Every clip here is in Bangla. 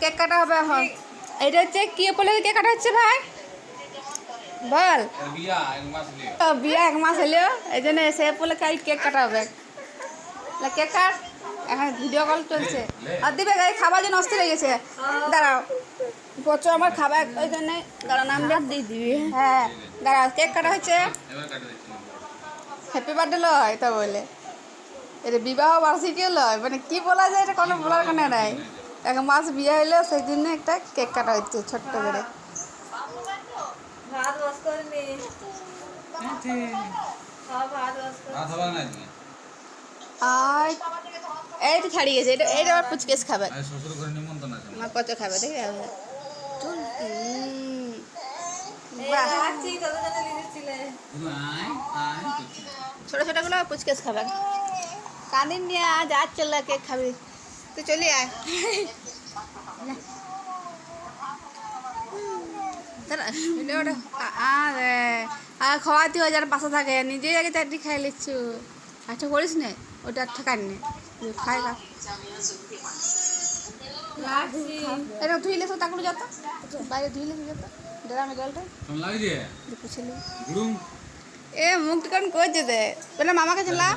কেক কাটা হবে এখন। এটা হচ্ছে কি বলে কেক কাটা হচ্ছে ভাই বল। বিয়া 1 মাস হলো, এই জন্য সে বলে কেক কাটা হবে। কেক কাট, এখন ভিডিও কল চলছে। আর দিবে গাই খাবার জন্য অস্থির হয়ে গেছে। দাঁড়াও প্রচুর আমার খাবার, ওই জন্য দাঁড়া নাম দিয়ে দিবি। হ্যাঁ দাঁড়াও, কেক কাটা হচ্ছে। হ্যাপি বার্থডে লয় তো বলে, এটা বিবাহ বার্ষিকী লয়, মানে কি বলা যায় এটা কোনো বলার কোনো নাই। 1 মাস বিয়ে হইলো, সেই জন্য একটা কেক কাটা হচ্ছে ছোট্ট করে। আর এই তো ছাড়িয়ে গেছে, এটা আবার পুচকেস খাবে, আমার কত খাবে দেখে। ছোট ছোটগুলো পুচকেস খাবে। কাঁদিন নিয়ে আজ চল কেক খাবি, তুই চলি আয়। আর খাওয়াতে হয় যারা বাসা থাকে, নিজেই আগে 4টি খাই লিচ্ছু। আচ্ছা করিস নে, ওটা ঠেকান নে খাই খা। এটা ধুইলে তো তাকে যত বাইরে ধুইলে যত ড্রামে জলটা পুছিলে। এ মুখটা কেমন করছে দে, বলে মামা কাছে লা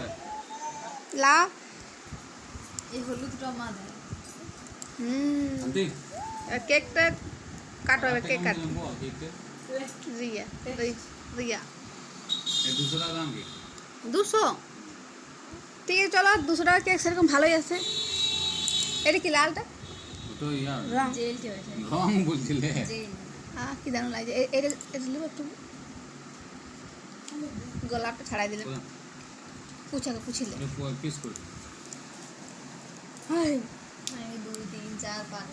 লা। এই হলুদটা মা দে। কেকটা কাটো হবে, কেক কাট। রিয়া রিয়া 200 ঠিক আছে চলো, 200 টাকা কেক সেরকম ভালোই আছে। এটা কি লালটা কি দারুণ লাগছে। এটা নেবো একটু, গোলাপটা ছাড়াই দিলাম। পুছাকে পুছিলে 2 3 4 5